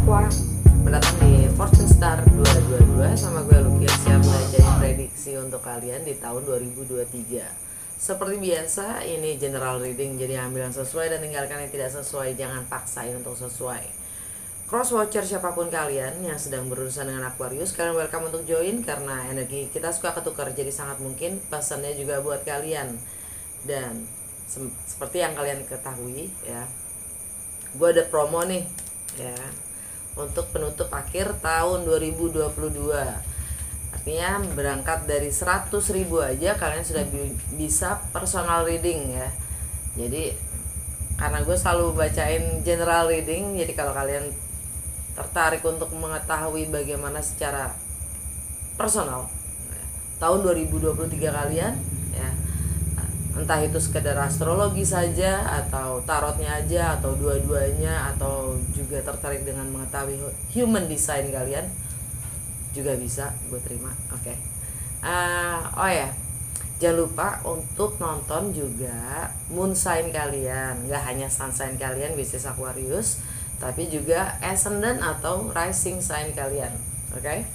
Aqua, mendatang di Fortune Star 222 sama gue Lucky yang siap belajar prediksi untuk kalian di tahun 2023. Seperti biasa, ini general reading, jadi ambil yang sesuai dan tinggalkan yang tidak sesuai, jangan paksain untuk sesuai. Cross watcher siapapun kalian yang sedang berurusan dengan Aquarius, kalian welcome untuk join karena energi kita suka ketukar, jadi sangat mungkin pesannya juga buat kalian. Dan seperti yang kalian ketahui ya, gue ada promo nih ya untuk penutup akhir tahun 2022. Artinya berangkat dari 100.000 aja kalian sudah bisa personal reading ya. Jadi karena gue selalu bacain general reading, jadi kalau kalian tertarik untuk mengetahui bagaimana secara personal tahun 2023 kalian ya, entah itu sekedar astrologi saja atau tarotnya aja atau dua-duanya, atau juga tertarik dengan mengetahui human design kalian juga bisa, gue terima. Oke. Oh ya, jangan lupa untuk nonton juga moon sign kalian, nggak hanya sun sign kalian bisnis Aquarius, tapi juga ascendant atau rising sign kalian. Oke.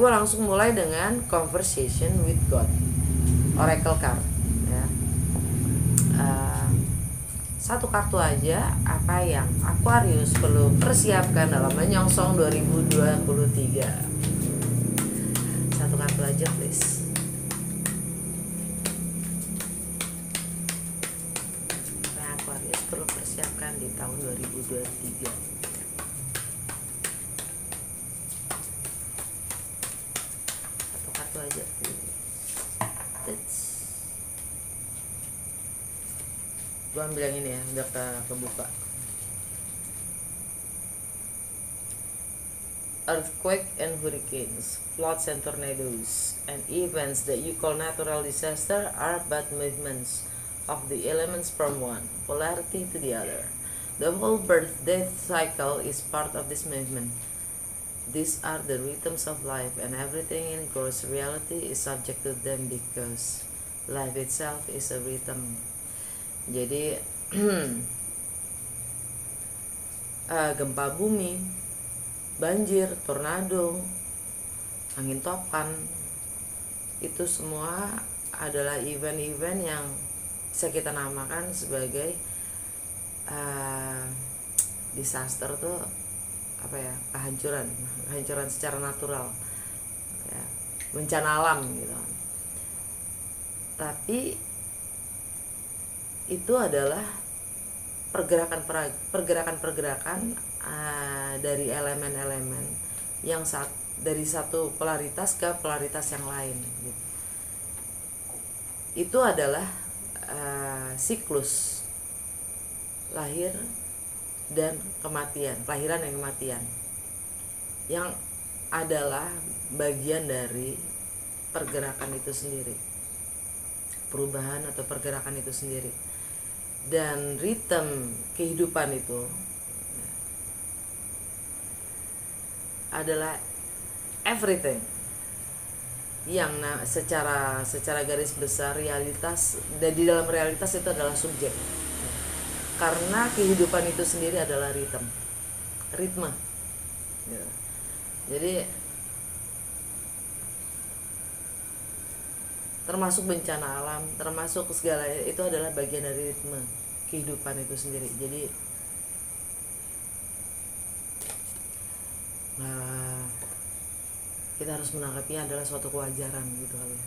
Gue langsung mulai dengan conversation with God, oracle card ya. Satu kartu aja, apa yang Aquarius perlu persiapkan dalam menyongsong 2023. Satu kartu aja please. Apa yang Aquarius perlu persiapkan di tahun 2023. Satu kartu aja please. Gue ambil yang ini ya, udah kebuka. Earthquake and hurricanes, floods and tornadoes, and events that you call natural disaster are but movements of the elements from one polarity to the other. The whole birth-death cycle is part of this movement. These are the rhythms of life, and everything in gross reality is subject to them because life itself is a rhythm. Jadi gempa bumi, banjir, tornado, angin topan, itu semua adalah event-event yang bisa kita namakan sebagai disaster tuh apa ya, kehancuran secara natural ya, bencana alam gitu. Tapi itu adalah pergerakan dari elemen-elemen yang dari satu polaritas ke polaritas yang lain gitu. Itu adalah siklus lahir dan kematian, kelahiran dan kematian, yang adalah bagian dari pergerakan itu sendiri, perubahan atau pergerakan itu sendiri. Dan ritme kehidupan itu adalah everything yang secara garis besar realitas, dan di dalam realitas itu adalah subjek, karena kehidupan itu sendiri adalah ritme gitu. Jadi termasuk bencana alam, termasuk segala itu adalah bagian dari ritme kehidupan itu sendiri. Jadi kita harus menanggapinya adalah suatu kewajaran gitu kali ya.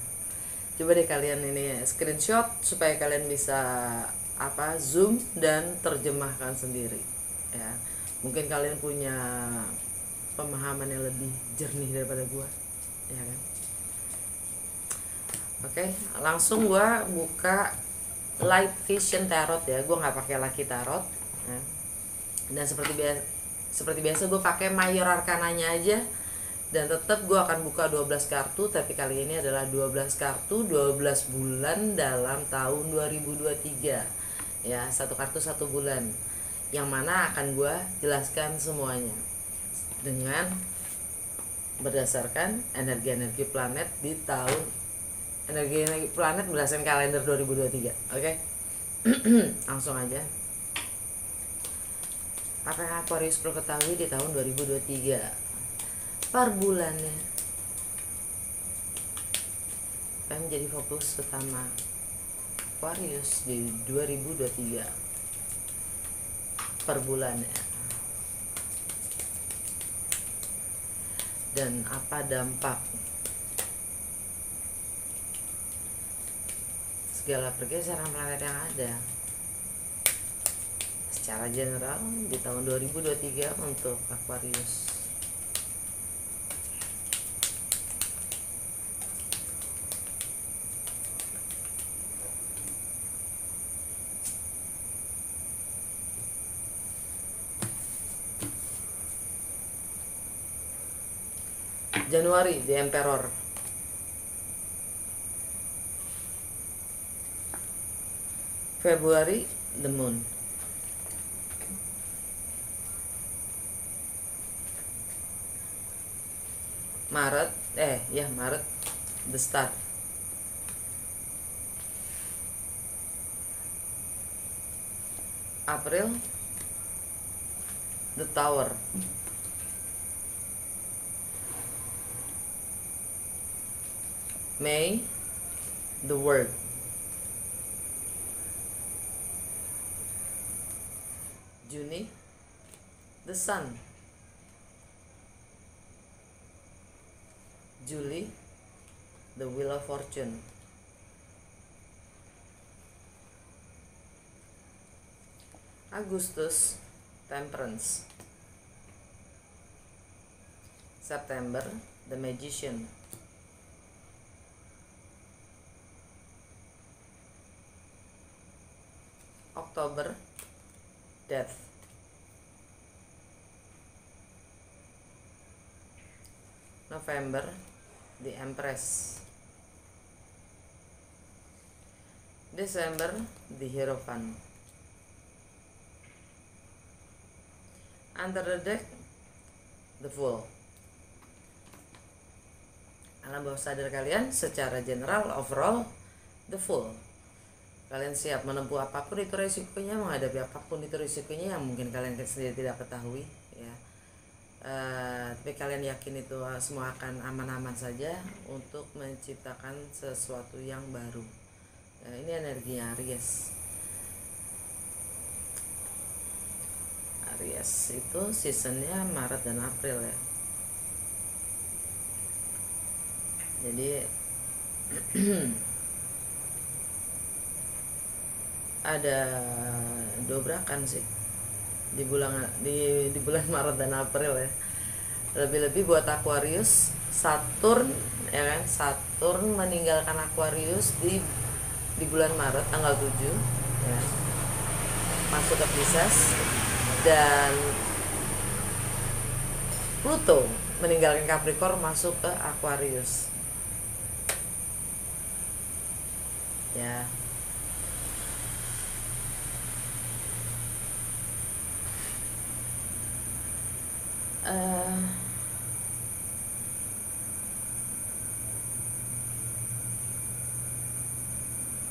Coba deh kalian ini screenshot supaya kalian bisa zoom dan terjemahkan sendiri ya. Mungkin kalian punya pemahaman yang lebih jernih daripada gua ya kan. Oke, langsung gue buka Light Vision Tarot ya. Gue nggak pakai Lucky Tarot ya. Dan seperti biasa gue pakai Mayor Arcananya aja. Dan tetap gue akan buka 12 kartu, tapi kali ini adalah 12 kartu 12 bulan dalam tahun 2023 ya. Satu kartu satu bulan, yang mana akan gue jelaskan semuanya dengan berdasarkan energi-energi planet di tahun, energi planet berdasarkan kalender 2023. Oke. Langsung aja. Apa yang Aquarius perlu ketahui di tahun 2023 per bulannya? Apa yang menjadi fokus utama Aquarius di 2023 per bulannya? Dan apa dampak segala pergeseran planet yang ada secara general di tahun 2023 untuk Aquarius? Januari, The Emperor. Februari, The Moon. Maret, Maret, The Star. April, The Tower. May, The World. Juni, The Sun. Juli, The Wheel of Fortune. Agustus, Temperance. September, The Magician. Oktober, Death. November, The Empress. Desember, The Hierophant. Under the Deck, The Fool. Alam bawah sadar kalian secara general, overall, The Fool. Kalian siap menempuh apapun itu risikonya, menghadapi apapun itu risikonya yang mungkin kalian sendiri tidak ketahui, ya. Tapi kalian yakin itu semua akan aman-aman saja untuk menciptakan sesuatu yang baru. Ini energinya Aries. Aries itu seasonnya Maret dan April, ya. Jadi ada dobrakan sih di bulan Maret dan April, ya. Lebih-lebih buat Aquarius, Saturn, ya kan, Saturn meninggalkan Aquarius di bulan Maret tanggal 7, ya, masuk ke Pisces, dan Pluto meninggalkan Capricorn masuk ke Aquarius, ya.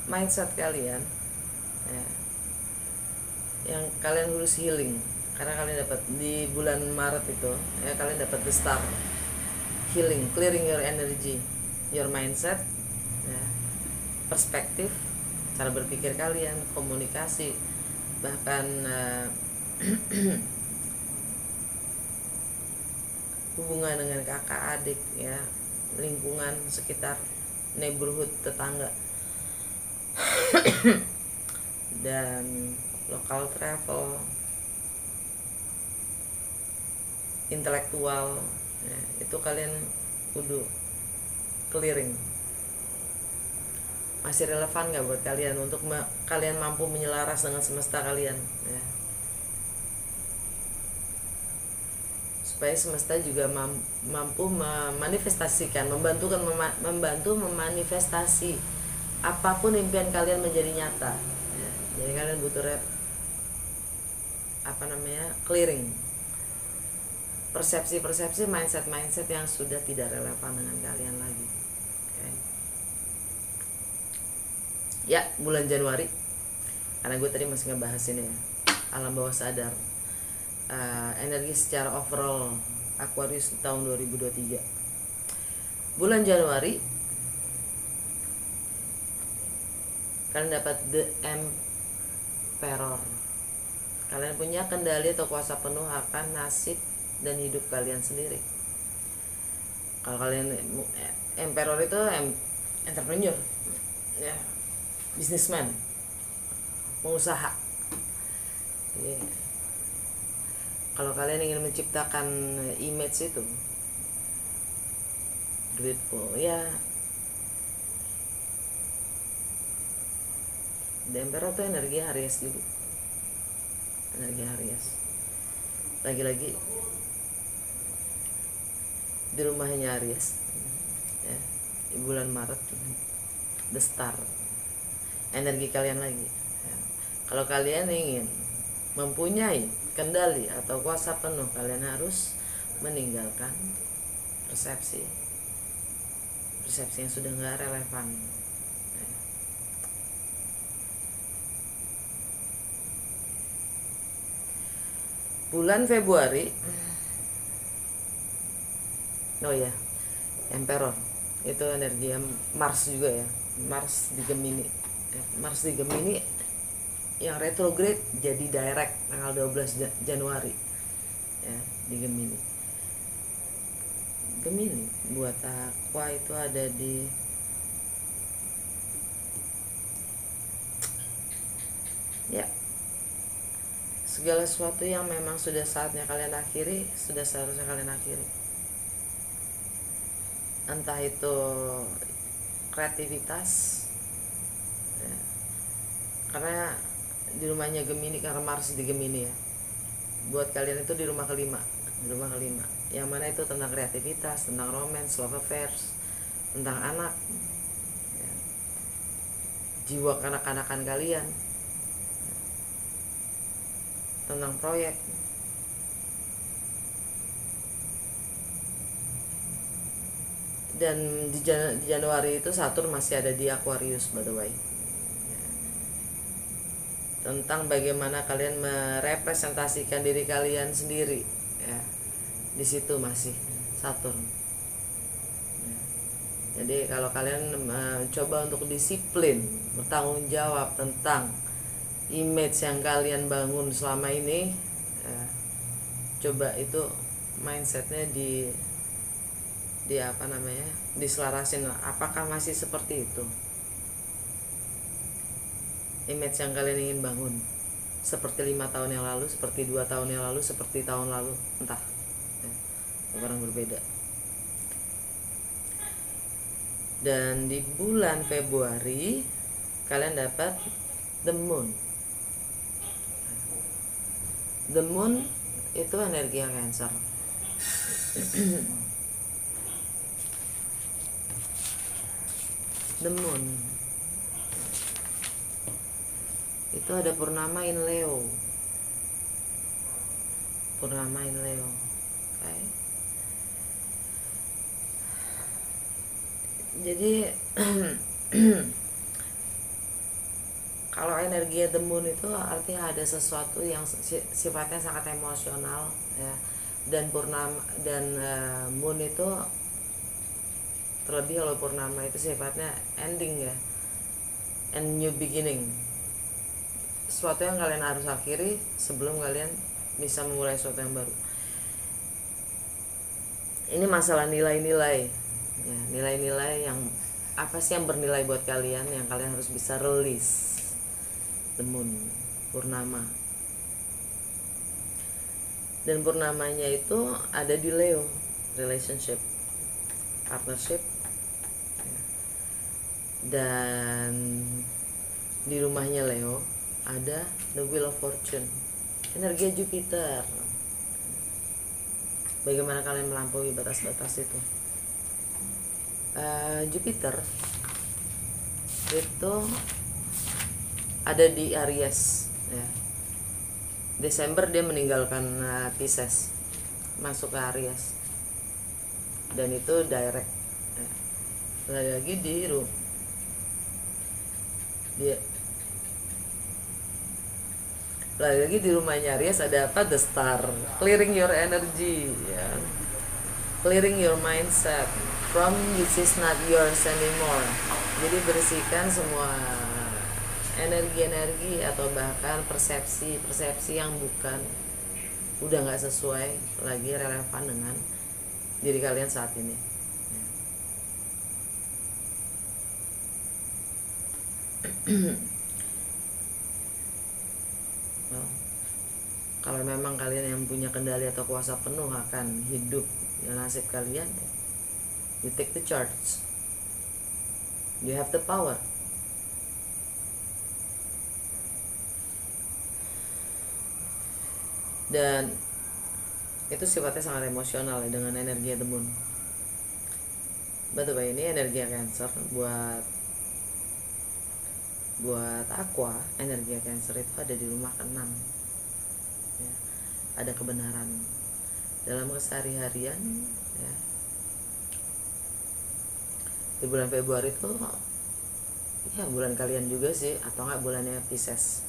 Mindset kalian, ya, yang kalian harus healing, karena kalian dapat di bulan Maret itu, ya, kalian dapat the star healing, clearing your energy, your mindset, ya, perspektif, cara berpikir kalian, komunikasi, bahkan hubungan dengan kakak adik, ya, lingkungan sekitar, neighborhood, tetangga, dan local travel, intelektual, ya, itu kalian kudu clearing. Masih relevan nggak buat kalian untuk kalian mampu menyelaras dengan semesta kalian, ya. Supaya semesta juga mampu memanifestasikan, membantu memanifestasi apapun impian kalian menjadi nyata, ya. Jadi kalian butuh clearing persepsi mindset yang sudah tidak relevan dengan kalian lagi. Okay. Ya, bulan Januari, karena gue tadi masih ngebahas ini, ya, alam bawah sadar. energi secara overall Aquarius di tahun 2023. Bulan Januari kalian dapat The Emperor. Kalian punya kendali atau kuasa penuh akan nasib dan hidup kalian sendiri. Kalau kalian Emperor itu entrepreneur, ya, businessman, pengusaha. Jadi, kalau kalian ingin menciptakan image itu grateful, ya, The Emperor itu energi Aries juga, energi Aries. Lagi-lagi di rumahnya Aries, ya, di bulan Maret, The Star, energi kalian lagi, ya. Kalau kalian ingin mempunyai kendali atau kuasa penuh, kalian harus meninggalkan persepsi yang sudah nggak relevan. Bulan Februari, oh ya, Emperor itu energi Mars juga ya, Mars di Gemini. Mars di Gemini yang retrograde jadi direct tanggal 12 Januari, ya, di Gemini. Gemini buat Aqua itu ada di ya, segala sesuatu yang memang sudah saatnya kalian akhiri, sudah seharusnya kalian akhiri. Entah itu kreativitas, ya, karena di rumahnya Gemini, karena Mars di Gemini ya, buat kalian itu di rumah kelima, yang mana itu tentang kreativitas, tentang romance, love affairs, tentang anak, ya, jiwa kanak-kanakan kalian, tentang proyek. Dan di Januari itu Saturn masih ada di Aquarius, by the way, tentang bagaimana kalian merepresentasikan diri kalian sendiri, ya, di situ masih Saturn, ya. Jadi kalau kalian mencoba untuk disiplin, bertanggung jawab tentang image yang kalian bangun selama ini, ya, coba itu mindsetnya diselarasin. Apakah masih seperti itu image yang kalian ingin bangun, seperti 5 tahun yang lalu, seperti 2 tahun yang lalu, seperti tahun lalu, entah, ya, orang berbeda. Dan di bulan Februari kalian dapat The Moon. The Moon itu energi yang Cancer. The Moon itu ada purnama in Leo. Okay. Jadi kalau energi The Moon itu artinya ada sesuatu yang sifatnya sangat emosional, ya, dan purnama dan Moon itu terlebih kalau purnama itu sifatnya ending, ya, and new beginning, sesuatu yang kalian harus akhiri sebelum kalian bisa memulai sesuatu yang baru. Ini masalah nilai-nilai, ya, nilai-nilai yang apa sih yang bernilai buat kalian, yang kalian harus bisa release. The Moon, purnama, dan purnamanya itu ada di Leo, relationship, partnership, ya. Dan di rumahnya Leo ada the Wheel of Fortune, energi Jupiter. Bagaimana kalian melampaui batas-batas itu? Jupiter itu ada di Aries, ya. Desember dia meninggalkan Pisces, masuk ke Aries, dan itu direct, ya. Lagi Lagi-lagi di rumahnya Aries ada apa? The Star. Clearing your energy, ya. Clearing your mindset from which is not yours anymore. Jadi bersihkan semua energi-energi atau bahkan persepsi yang udah nggak sesuai lagi, relevan dengan diri kalian saat ini. Well, kalau memang kalian yang punya kendali atau kuasa penuh akan hidup dan nasib kalian, you take the charge. You have the power. Dan itu sifatnya sangat emosional ya, dengan energi the moon. Betul, ini energi Cancer buat Aqua. Energi Cancer itu ada di rumah ke-6 ya. Ada kebenaran dalam keseharian ya. Di bulan Februari itu ya bulan kalian juga sih, atau enggak bulannya Pisces.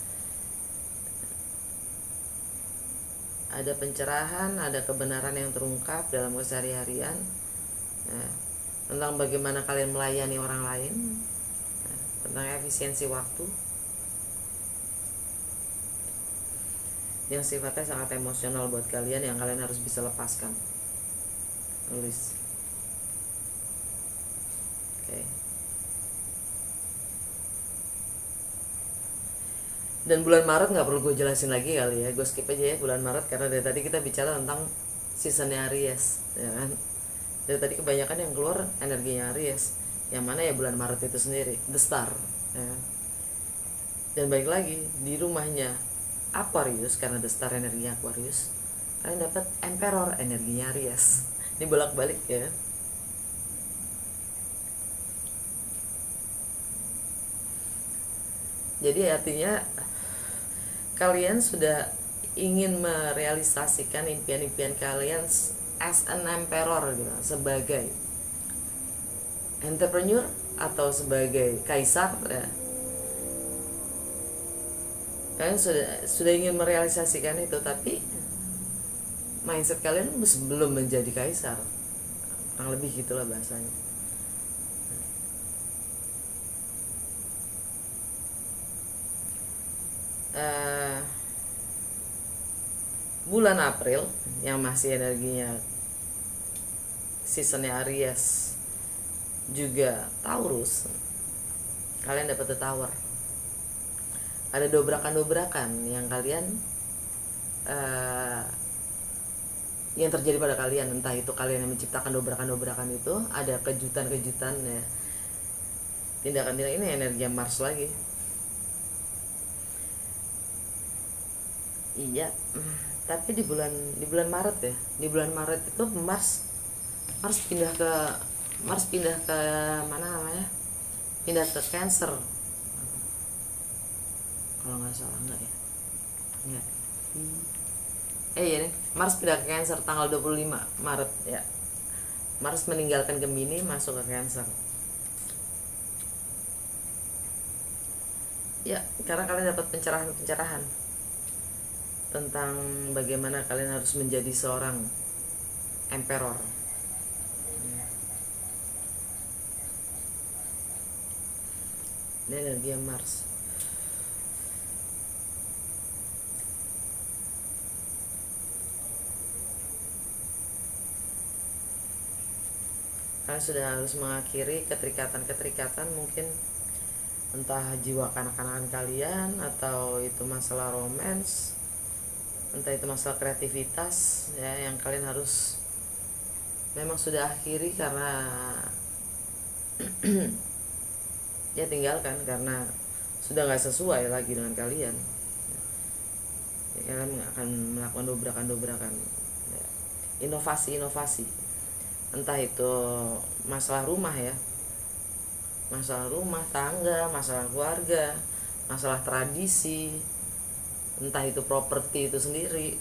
Ada pencerahan, ada kebenaran yang terungkap dalam keseharian ya, tentang bagaimana kalian melayani orang lain ya, tentang efisiensi waktu yang sifatnya sangat emosional buat kalian, yang kalian harus bisa lepaskan. Nulis. Oke. Dan bulan Maret nggak perlu gue jelasin lagi kali ya, gue skip aja ya bulan Maret, karena dari tadi kita bicara tentang seasonnya Aries ya kan. Dari tadi kebanyakan yang keluar energinya Aries, yang mana ya bulan Maret itu sendiri The Star ya. Dan baik lagi di rumahnya Aquarius, karena The Star energinya Aquarius, kalian dapat Emperor energinya Aries. Ini bolak-balik ya. Jadi artinya kalian sudah ingin merealisasikan impian-impian kalian as an emperor gitu, sebagai entrepreneur atau sebagai kaisar ya. Kalian sudah ingin merealisasikan itu, tapi mindset kalian belum menjadi kaisar, kurang lebih gitulah bahasanya. Bulan April yang masih energinya seasonnya Aries juga Taurus, kalian dapat the Tower. Ada dobrakan-dobrakan yang kalian yang terjadi pada kalian, entah itu kalian yang menciptakan dobrakan-dobrakan itu, ada kejutan-kejutan ya, tindakan-tindakan. Ini energi Mars lagi. Iya, tapi di bulan Maret ya, di bulan Maret itu Mars pindah ke mana namanya, pindah ke Cancer kalau nggak salah. Enggak ya, enggak. Iya nih, Mars pindah ke Cancer tanggal 25 Maret ya. Mars meninggalkan Gemini masuk ke Cancer ya, karena kalian dapat pencerahan tentang bagaimana kalian harus menjadi seorang emperor. Ini energi Mars. Kalian sudah harus mengakhiri keterikatan mungkin, entah jiwa kanak-kanakan kalian, atau itu masalah romance, entah itu masalah kreativitas ya, yang kalian harus memang sudah akhiri karena ya tinggalkan karena sudah nggak sesuai lagi dengan kalian ya, kalian akan melakukan dobrakan ya, inovasi, entah itu masalah rumah ya, masalah rumah tangga, masalah keluarga, masalah tradisi, entah itu properti itu sendiri.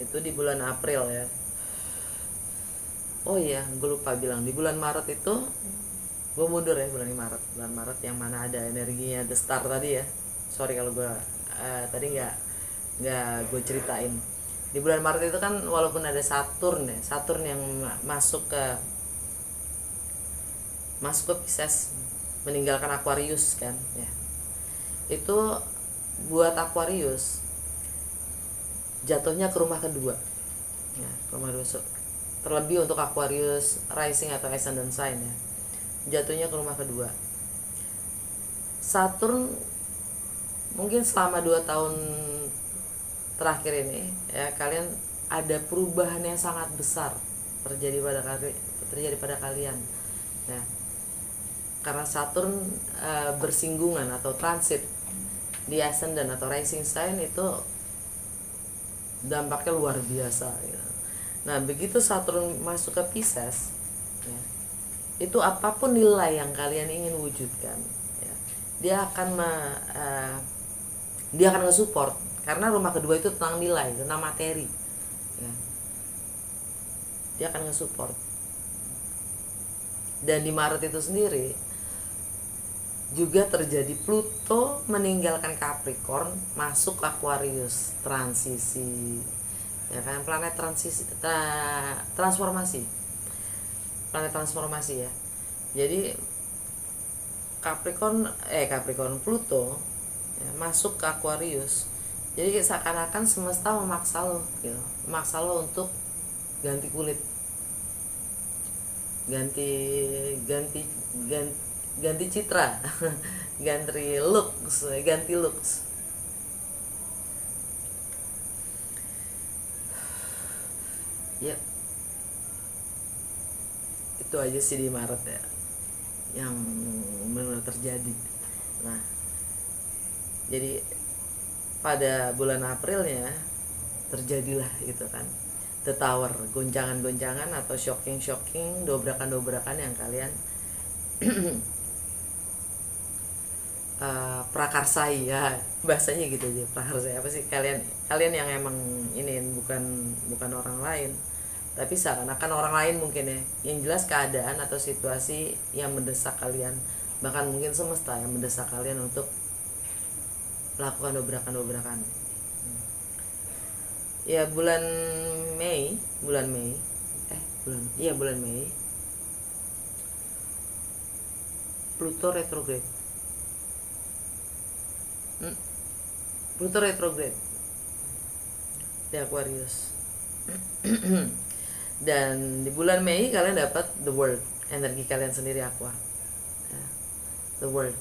Itu di bulan April ya. Oh iya, gue lupa bilang, di bulan Maret itu gue mundur ya bulan Maret yang mana ada energinya The Star tadi ya. Sorry kalau gue tadi nggak gue ceritain. Di bulan Maret itu kan walaupun ada Saturn yang masuk ke Pisces, meninggalkan Aquarius kan ya. Itu buat Aquarius jatuhnya ke rumah kedua ya, rumah kedua. Terlebih untuk Aquarius rising atau ascendant sign ya, jatuhnya ke rumah kedua. Saturn mungkin selama 2 tahun terakhir ini ya, kalian ada perubahan yang sangat besar terjadi pada kalian ya, karena Saturn bersinggungan atau transit di ascendant atau rising sign itu dampaknya luar biasa gitu. Nah begitu Saturn masuk ke Pisces ya, itu apapun nilai yang kalian ingin wujudkan ya, dia akan nge-support, karena rumah kedua itu tentang nilai, tentang materi ya. Dia akan nge-support. Dan di Maret itu sendiri juga terjadi Pluto meninggalkan Capricorn masuk Aquarius, transisi ya kan, planet transisi, transformasi, planet transformasi ya. Jadi Capricorn Pluto ya, masuk ke Aquarius. Jadi seakan-akan semesta memaksa lo gitu, memaksa lo untuk ganti kulit, ganti citra, ganti looks. Ya, itu aja sih di Maret ya, yang benar-benar terjadi. Nah, jadi pada bulan Aprilnya terjadilah itu kan, The Tower, goncangan-goncangan atau shocking, dobrakan yang kalian prakarsai ya, bahasanya gitu aja, prakarsai apa sih, kalian yang emang ini bukan orang lain, tapi seakan-akan orang lain mungkin ya, yang jelas keadaan atau situasi yang mendesak kalian, bahkan mungkin semesta yang mendesak kalian untuk melakukan dobrakan ya. Bulan Mei Pluto retrograde di Aquarius. Dan di bulan Mei kalian dapat The World, energi kalian sendiri Aqua ya, The World.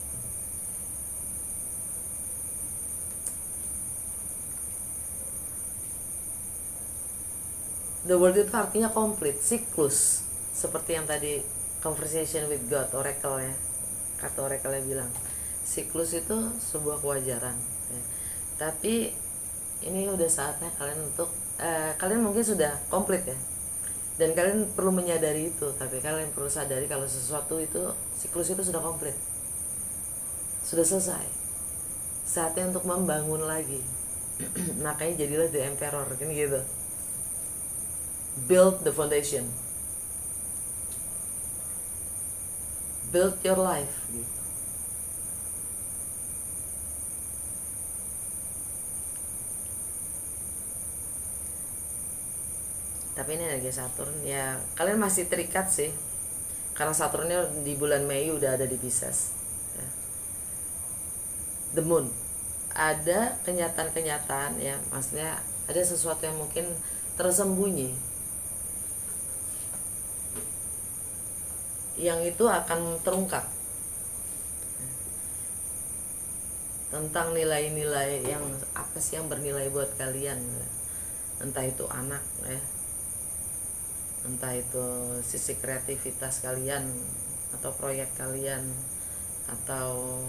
The World itu artinya komplit, siklus, seperti yang tadi Conversation with God, Oracle ya, kata Oracle bilang siklus itu sebuah kewajaran ya. Tapi ini udah saatnya kalian untuk kalian mungkin sudah komplit ya, dan kalian perlu menyadari itu. Tapi kalian perlu sadari kalau sesuatu itu, siklus itu sudah komplit, sudah selesai, saatnya untuk membangun lagi. Makanya jadilah The Emperor kan gitu, build the foundation, build your life gitu. Tapi ini energi Saturn ya, kalian masih terikat sih, karena Saturnnya di bulan Mei udah ada di Pisces ya. The Moon, ada kenyataan ya, maksudnya ada sesuatu yang mungkin tersembunyi yang itu akan terungkap, tentang nilai-nilai yang apa sih yang bernilai buat kalian, entah itu anak ya, entah itu sisi kreativitas kalian atau proyek kalian, atau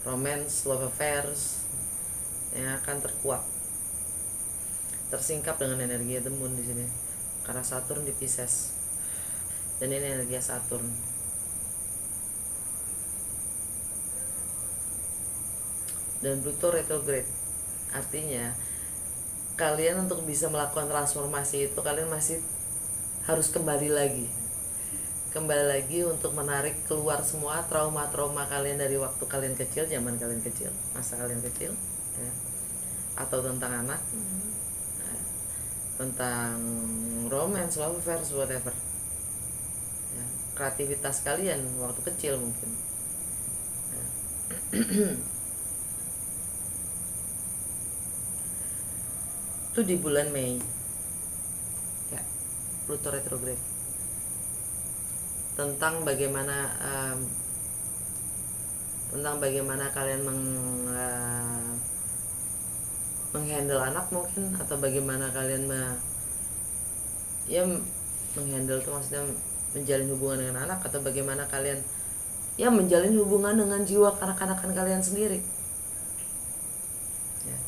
romance, love affairs yang akan tersingkap dengan energi The Moon di sini, karena Saturn di Pisces dan ini energi Saturn. Dan Pluto retrograde artinya kalian untuk bisa melakukan transformasi itu, kalian masih harus kembali lagi kembali lagi untuk menarik keluar semua trauma-trauma kalian dari waktu kalian kecil, zaman kalian kecil, masa kalian kecil, ya. Atau tentang anak, ya. Tentang romance, love affairs, whatever, ya. Kreativitas kalian waktu kecil mungkin, ya. Itu di bulan Mei, ya, Pluto retrograde, tentang bagaimana kalian menghandle anak mungkin, atau bagaimana kalian menghandle itu maksudnya menjalin hubungan dengan anak, atau bagaimana kalian menjalin hubungan dengan jiwa kanak-kanakan kalian sendiri, ya.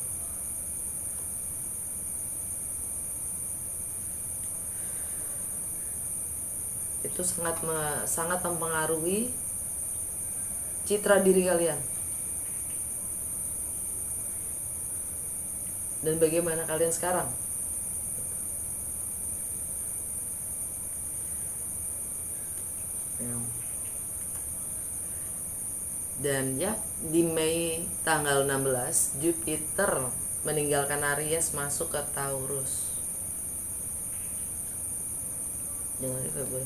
Itu sangat mempengaruhi citra diri kalian dan bagaimana kalian sekarang. Dan di Mei tanggal 16 Jupiter meninggalkan Aries masuk ke Taurus. Januari, Februari,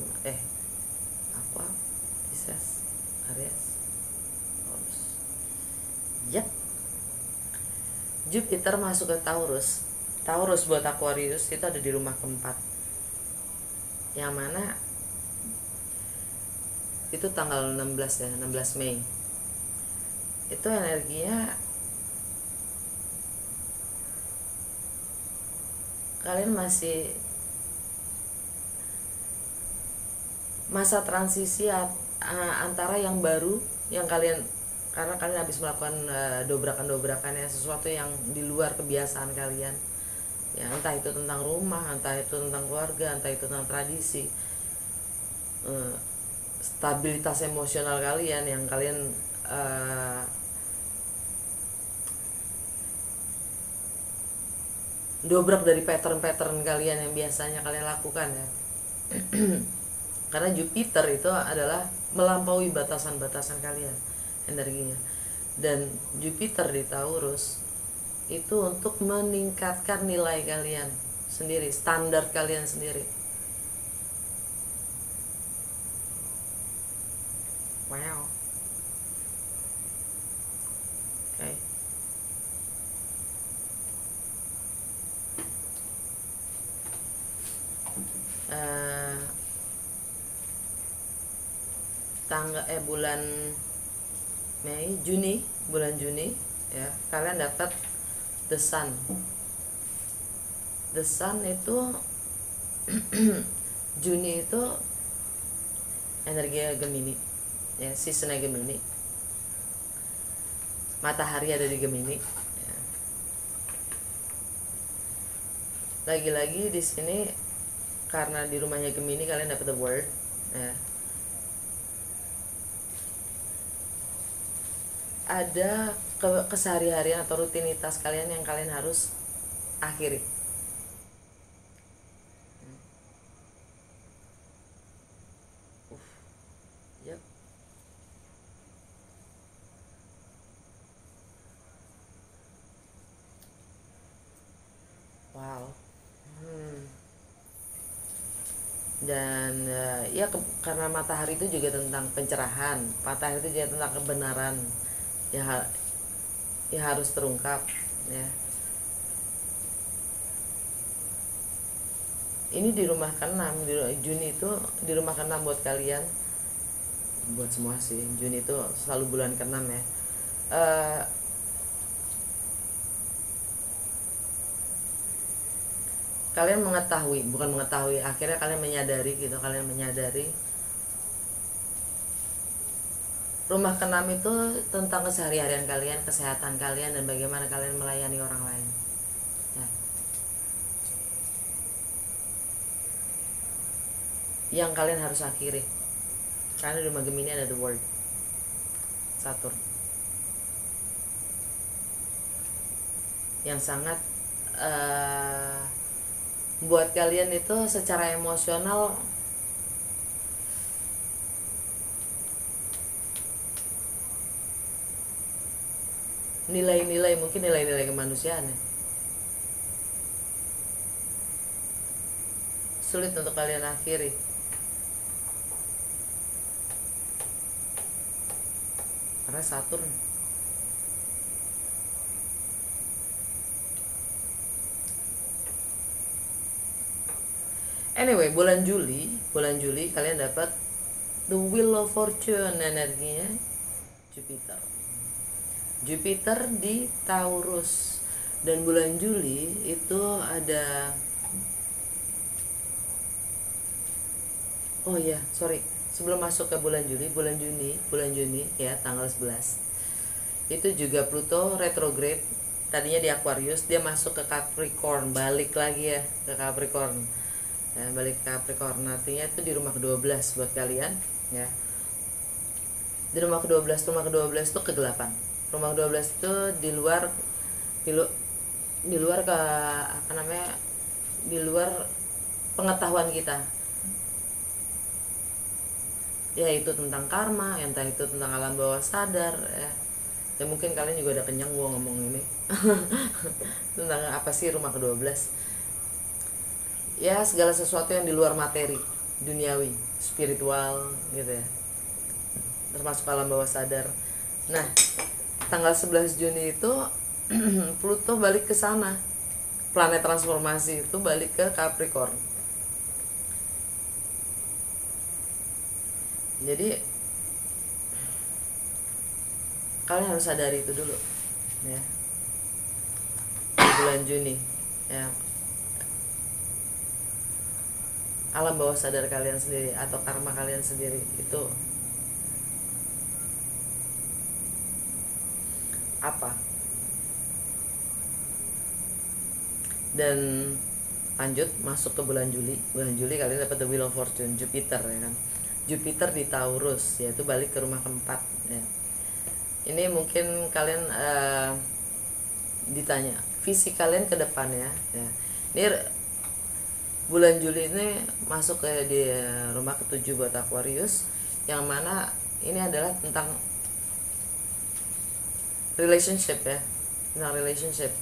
Pisces, Aries, Taurus. Jupiter masuk ke Taurus. Taurus buat Aquarius itu ada di rumah keempat, yang mana itu tanggal 16 Mei. Itu energinya kalian masih masa transisi antara yang baru, yang kalian, karena kalian habis melakukan dobrakan-dobrakan ya, sesuatu yang di luar kebiasaan kalian, ya, entah itu tentang rumah, entah itu tentang keluarga, entah itu tentang tradisi, stabilitas emosional kalian yang kalian dobrak dari pattern-pattern kalian yang biasanya kalian lakukan, ya. Karena Jupiter itu adalah melampaui batasan-batasan kalian energinya, dan Jupiter di Taurus itu untuk meningkatkan nilai kalian sendiri, standar kalian sendiri. Wow. Okay. Bulan bulan Juni, ya, kalian dapat The Sun. The Sun itu Juni itu energi Gemini, ya, seasonnya Gemini. Matahari ada di Gemini, ya. Lagi-lagi di sini karena di rumahnya Gemini kalian dapat the word, ya. Ada kesehari-harian atau rutinitas kalian yang kalian harus akhiri. Yep. Wow. Dan karena matahari itu juga tentang pencerahan, matahari itu juga tentang kebenaran yang harus terungkap, ya. Ini di rumah ke-6, di Juni itu di rumah ke-6 buat kalian, buat semua sih. Juni itu selalu bulan ke-6, ya. Kalian akhirnya kalian menyadari rumah ke-6 itu tentang keseharian kalian, kesehatan kalian, dan bagaimana kalian melayani orang lain, ya. Yang kalian harus akhiri, karena di rumah Gemini ada the word Saturn, yang sangat buat kalian itu secara emosional nilai-nilai, mungkin nilai-nilai kemanusiaan ya. Sulit untuk kalian akhiri. Karena Saturn. Anyway, bulan Juli kalian dapat the Wheel of Fortune, energinya Jupiter. Jupiter di Taurus, dan bulan Juli itu ada, oh iya, sorry, sebelum masuk ke bulan Juli, bulan Juni ya, tanggal 11 itu juga Pluto retrograde. Tadinya di Aquarius, dia masuk ke Capricorn, balik lagi ya ke Capricorn ya, balik ke Capricorn, artinya itu di rumah ke-12 buat kalian ya. Di rumah ke-12 itu kegelapan. Rumah ke-12 itu di luar ke apa namanya, di luar pengetahuan kita ya, itu tentang karma, entah itu tentang alam bawah sadar ya. Ya mungkin kalian juga udah kenyang gua ngomong ini tentang apa sih rumah ke-12 ya, segala sesuatu yang di luar materi duniawi, spiritual gitu ya, termasuk alam bawah sadar. Nah, tanggal 11 Juni itu Pluto balik ke sana. Planet transformasi itu balik ke Capricorn. Jadi kalian harus sadari itu dulu ya. Di bulan Juni ya, alam bawah sadar kalian sendiri atau karma kalian sendiri itu apa. Dan lanjut masuk ke bulan Juli kalian dapat the Wheel of Fortune, Jupiter ya kan. Jupiter di Taurus, yaitu balik ke rumah keempat ya. Ini mungkin kalian ditanya visi kalian ke depan ya. Ini bulan Juli ini masuk ke di rumah ke-7 buat Aquarius, yang mana ini adalah tentang relationship ya, tentang relationship.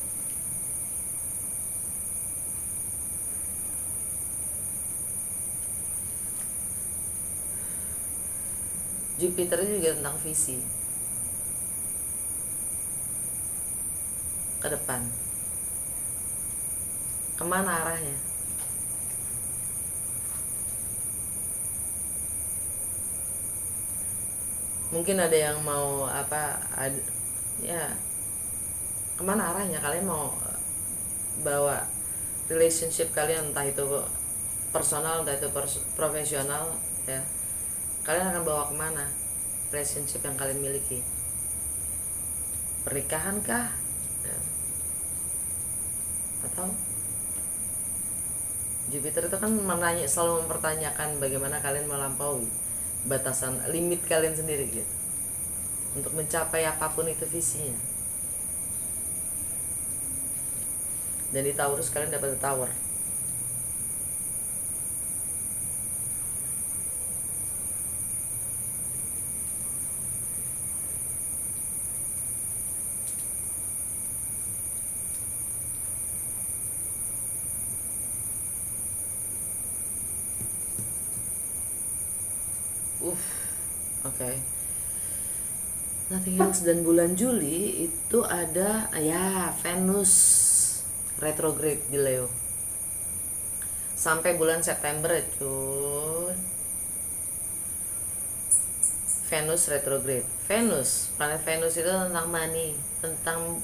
Jupiter juga tentang visi ke depan, kemana arahnya. Mungkin ada yang mau ya, kemana arahnya, kalian mau bawa relationship kalian, entah itu personal, entah itu profesional ya, kalian akan bawa kemana relationship yang kalian miliki. Pernikahan kah ya. Atau Jupiter itu kan selalu mempertanyakan bagaimana kalian melampaui batasan limit kalian sendiri gitu, untuk mencapai apapun itu visinya. Dan di Taurus kalian dapat the Tower. Oke. Nothing else. Dan bulan Juli itu ada ya Venus retrograde di Leo sampai bulan September ya cuy. Venus retrograde. Planet Venus itu tentang money, tentang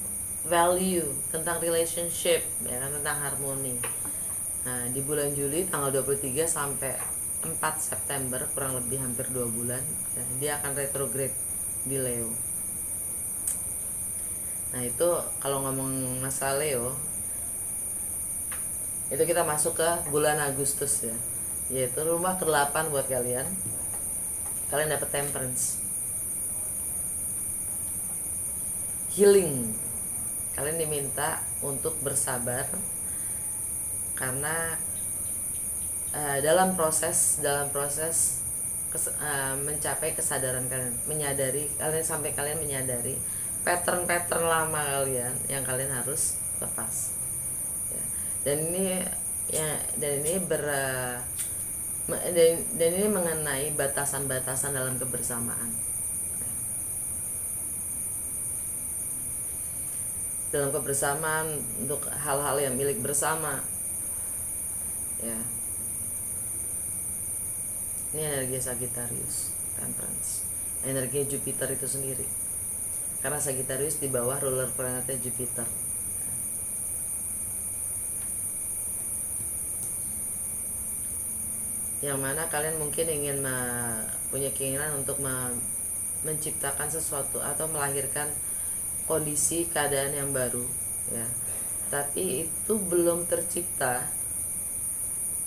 value, tentang relationship ya kan, tentang harmoni. Nah, di bulan Juli tanggal 23 sampai 4 September, kurang lebih hampir 2 bulan ya, dia akan retrograde di Leo. Nah, itu kalau ngomong masalah Leo, itu kita masuk ke bulan Agustus ya, yaitu rumah ke-8 buat kalian. Kalian dapat Temperance, healing. Kalian diminta untuk bersabar karena dalam proses mencapai kesadaran kalian, sampai kalian menyadari pattern-pattern lama kalian yang kalian harus lepas ya. Dan ini ya, dan ini mengenai batasan-batasan dalam kebersamaan. Dalam kebersamaan untuk hal-hal yang milik bersama ya. Ini energi Sagittarius, Temperance, energi Jupiter itu sendiri, karena Sagittarius di bawah ruler planetnya Jupiter. Yang mana kalian mungkin ingin punya keinginan untuk menciptakan sesuatu atau melahirkan kondisi keadaan yang baru ya, tapi itu belum tercipta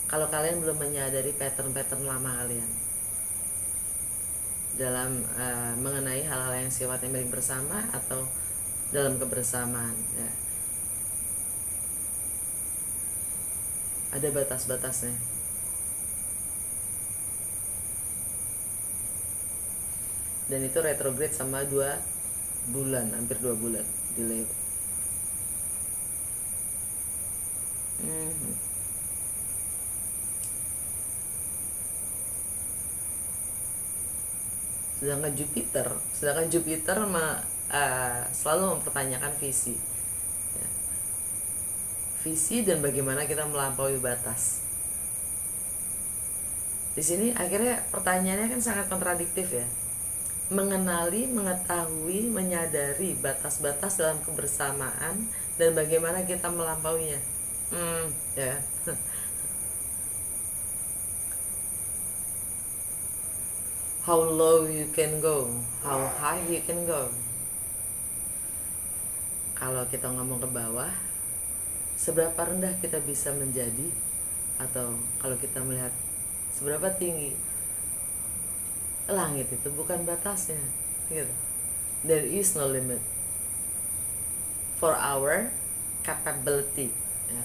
kalau kalian belum menyadari pattern-pattern lama kalian dalam mengenai hal-hal yang sifatnya milik bersama atau dalam kebersamaan ya. Ada batas-batasnya. Dan itu retrograde sama 2 bulan, hampir 2 bulan delay. Sedangkan Jupiter selalu mempertanyakan visi ya. Visi dan bagaimana kita melampaui batas. Di sini akhirnya pertanyaannya kan sangat kontradiktif ya. Mengenali, mengetahui, menyadari batas-batas dalam kebersamaan dan bagaimana kita melampauinya ya. How low you can go, how high you can go. Kalau kita ngomong ke bawah, seberapa rendah kita bisa menjadi, atau kalau kita melihat seberapa tinggi. Langit itu bukan batasnya gitu. There is no limit for our capability ya.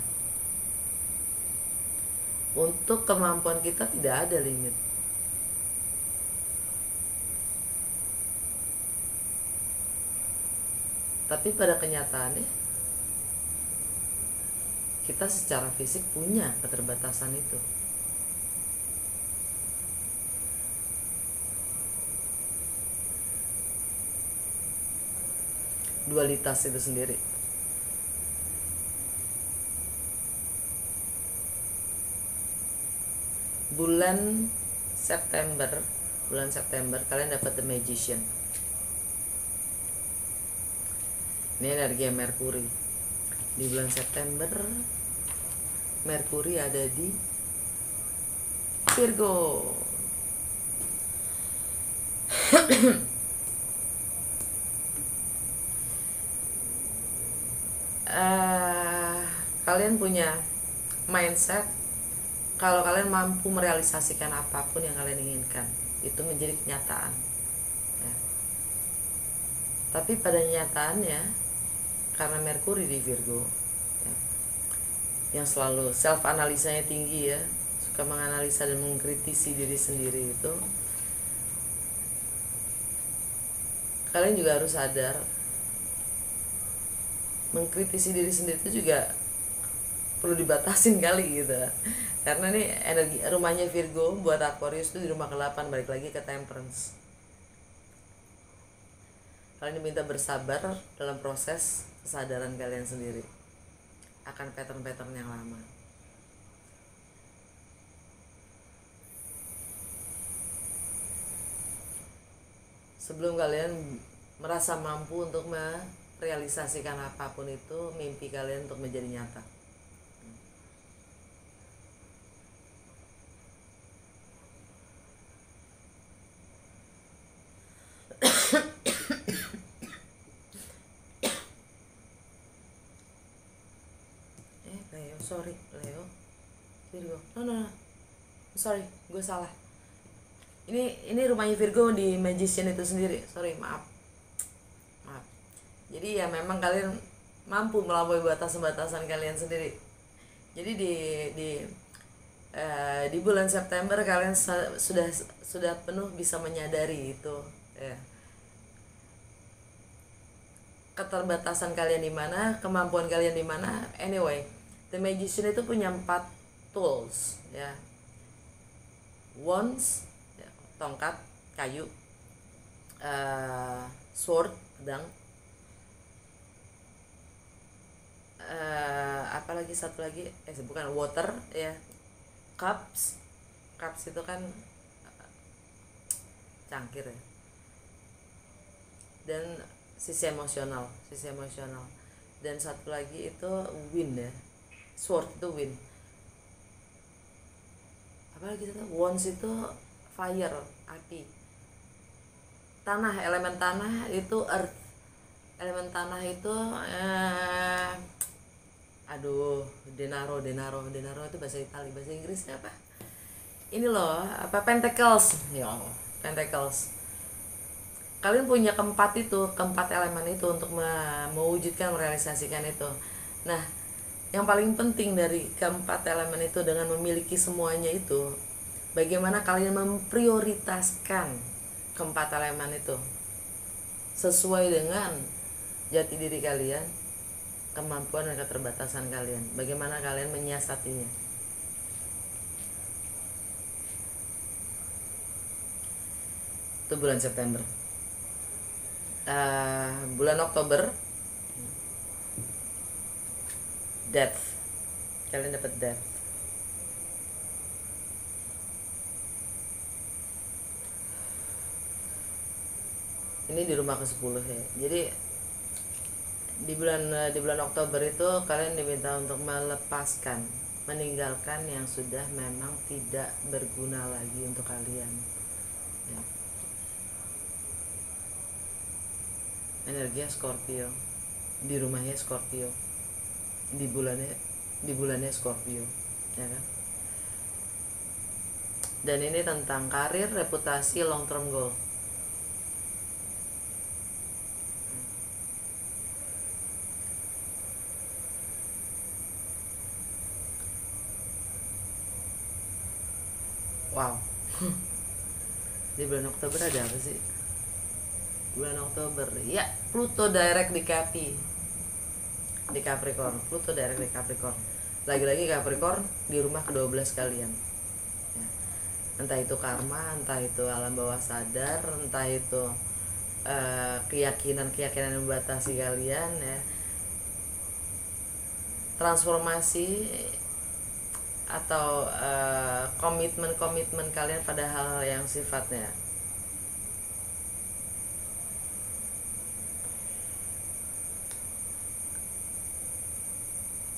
Untuk kemampuan kita tidak ada limit. Tapi pada kenyataannya kita secara fisik punya keterbatasan itu. Dualitas itu sendiri. Bulan September kalian dapat The Magician. Ini energi Merkuri. Di bulan September Merkuri ada di Virgo. Kalian punya mindset kalau kalian mampu merealisasikan apapun yang kalian inginkan, itu menjadi kenyataan ya. Tapi pada nyataannya, karena Merkuri di Virgo ya, yang selalu self analisanya tinggi ya, suka menganalisa dan mengkritisi diri sendiri, itu kalian juga harus sadar mengkritisi diri sendiri itu juga perlu dibatasin kali gitu. Karena nih energi rumahnya Virgo buat Aquarius itu di rumah ke-8, balik lagi ke Temperance. Kalian diminta bersabar dalam proses kesadaran kalian sendiri akan pattern-pattern yang lama. Sebelum kalian merasa mampu untuk merealisasikan apapun itu, mimpi kalian untuk menjadi nyata. Leo Virgo, no, sorry, gue salah. Ini rumahnya Virgo di Magician itu sendiri, sorry, maaf. Jadi ya memang kalian mampu melampaui batasan-batasan kalian sendiri. Jadi di bulan September kalian sudah penuh bisa menyadari itu ya. keterbatasan kalian di mana, kemampuan kalian di mana. Anyway, The Magician itu punya 4 tools ya. Wands, ya, tongkat kayu, sword, pedang, apalagi satu lagi, bukan water ya, cups. Cups itu kan cangkir ya. Dan sisi emosional. Dan satu lagi itu wind ya, sword itu wind. Apalagi itu wands itu fire, api. Tanah, elemen tanah itu earth. Elemen tanah itu denaro itu bahasa Italia. Bahasa Inggrisnya apa? Ini loh, pentacles. Ya Allah, pentacles. Kalian punya keempat elemen itu untuk mewujudkan, merealisasikan itu. Nah, yang paling penting dari keempat elemen itu dengan memiliki semuanya itu, bagaimana kalian memprioritaskan keempat elemen itu sesuai dengan jati diri kalian, kemampuan dan keterbatasan kalian. Bagaimana kalian menyiasatinya. Itu bulan September. Bulan Oktober, death. Kalian dapat death. Ini di rumah ke-10 ya. Jadi di bulan Oktober itu kalian diminta untuk melepaskan, meninggalkan yang sudah memang tidak berguna lagi untuk kalian ya. Energinya Scorpio, di rumahnya Scorpio, di bulannya Scorpio ya kan. Dan ini tentang karir, reputasi, long term goal. Wow. Di bulan Oktober ada apa sih? Bulan Oktober, ya, Pluto direct di Capricorn. Pluto direct di Capricorn. Lagi-lagi Capricorn di rumah ke-12 kalian ya. Entah itu karma, entah itu alam bawah sadar, entah itu keyakinan yang membatasi kalian ya, transformasi atau komitmen kalian pada hal-hal yang sifatnya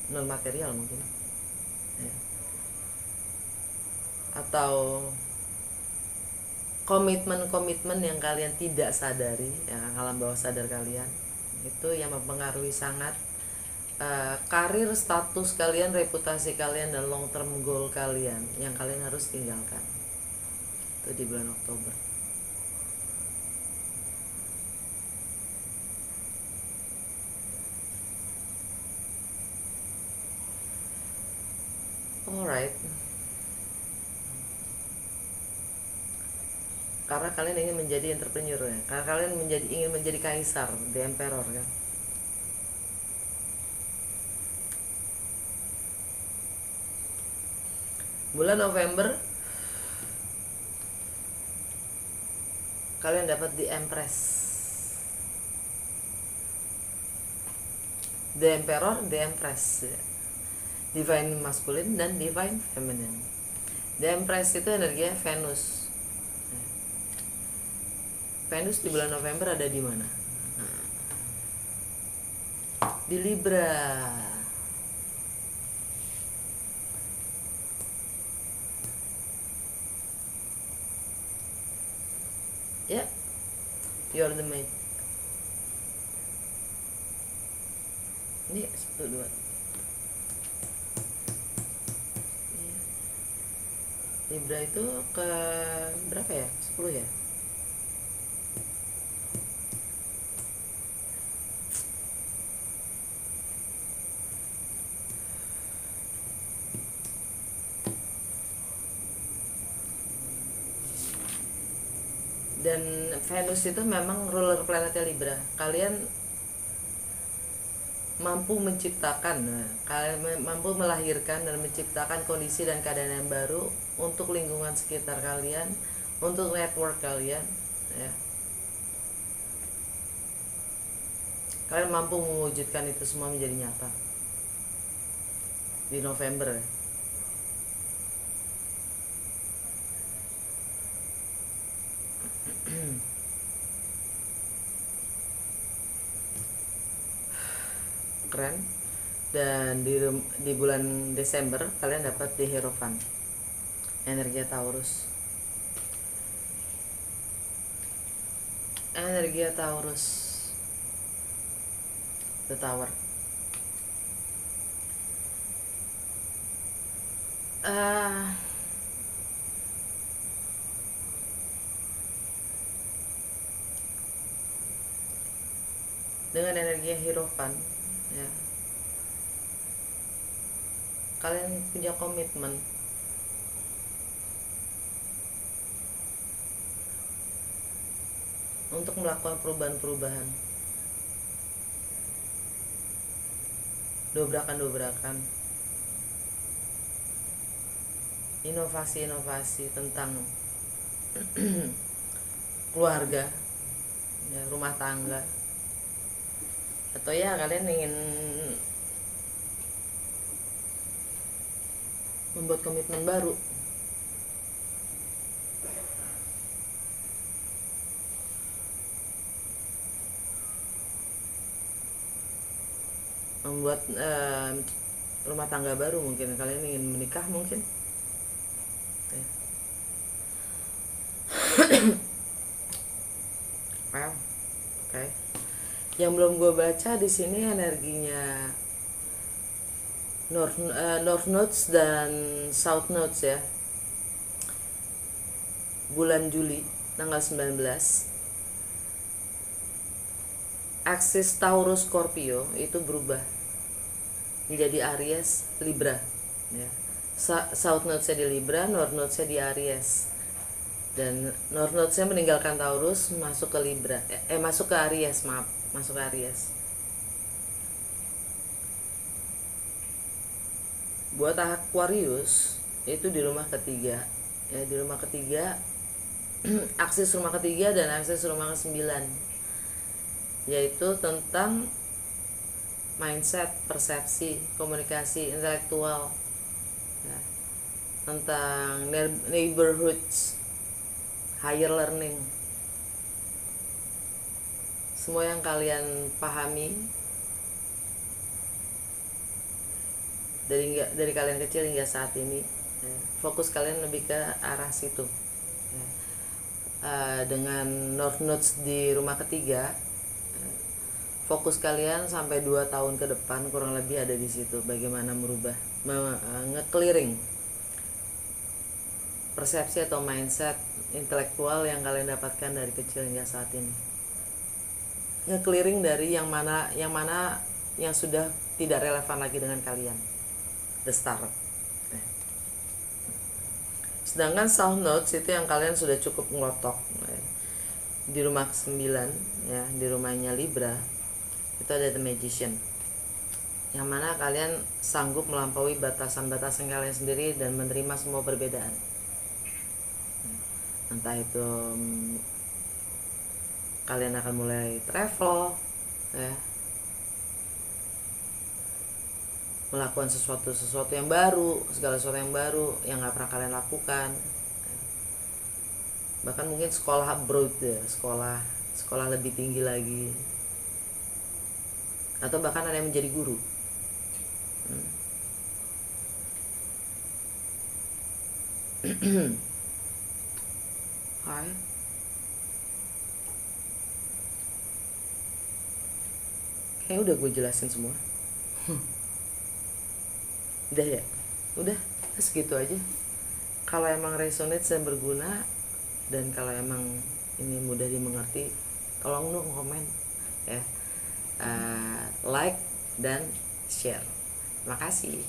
non material mungkin ya. Atau komitmen yang kalian tidak sadari ya, alam bawah sadar kalian itu yang mempengaruhi sangat karir, status kalian, reputasi kalian, dan long term goal kalian yang kalian harus tinggalkan. Itu di bulan Oktober. Alright. Karena kalian ingin menjadi entrepreneur ya. Karena kalian ingin menjadi kaisar, the emperor kan. Bulan November kalian dapat the Empress, the Emperor, the Empress, divine masculine dan divine feminine. The Empress itu energinya Venus. Venus di bulan November ada di mana? Di Libra. Ya, you're the mate. Ini 1, 2. Libra itu ke berapa ya? 10 ya? Dan Venus itu memang ruler planetnya Libra. Kalian mampu menciptakan, kalian mampu melahirkan dan menciptakan kondisi dan keadaan yang baru untuk lingkungan sekitar kalian, untuk network kalian, ya. Kalian mampu mewujudkan itu semua menjadi nyata di November, ya. Keren. Dan di bulan Desember kalian dapat di Hierophant, energi Taurus. The Tower. Dengan energi Hierophant, ya, kalian punya komitmen untuk melakukan perubahan-perubahan, dobrakan, inovasi tentang keluarga, ya, rumah tangga, atau ya kalian ingin membuat komitmen baru. Membuat rumah tangga baru, mungkin kalian ingin menikah mungkin. Well, oke. Yang belum gue baca di sini energinya North Nodes dan South Nodes, ya. Bulan Juli tanggal 19, aksis Taurus Scorpio itu berubah menjadi Aries Libra, ya. South Node-nya di Libra, North Node-nya di Aries. Dan North Node-nya meninggalkan Taurus, masuk ke Libra, masuk ke Aries, masuk ke Aries. Buat Aquarius itu di rumah ketiga, ya, di rumah ketiga aksis rumah ketiga dan aksis rumah ke-9, yaitu tentang mindset, persepsi, komunikasi, intelektual, ya, tentang neighborhoods, higher learning, semua yang kalian pahami dari kalian kecil hingga saat ini, ya, fokus kalian lebih ke arah situ, ya. Dengan North Nodes di rumah ketiga, fokus kalian sampai 2 tahun ke depan kurang lebih ada di situ, bagaimana merubah, nge-clearing persepsi atau mindset intelektual yang kalian dapatkan dari kecil hingga saat ini. Nge-clearing dari yang mana yang sudah tidak relevan lagi dengan kalian. The Star. Sedangkan South Nodes itu yang kalian sudah cukup ngelotok, di rumah ke-9, ya, di rumahnya Libra. Itu ada The Magician, yang mana kalian sanggup melampaui batasan-batasan kalian sendiri dan menerima semua perbedaan. Entah itu kalian akan mulai travel, ya, melakukan sesuatu yang baru, segala sesuatu yang baru yang nggak pernah kalian lakukan. Bahkan mungkin sekolah abroad, ya, sekolah lebih tinggi lagi, atau bahkan ada yang menjadi guru. Hai. Kayaknya udah gue jelasin semua. Udah ya? Udah, segitu aja. Kalau emang resonate dan berguna, dan kalau emang ini mudah dimengerti, tolong dong komen, ya. Like dan share. Terima kasih.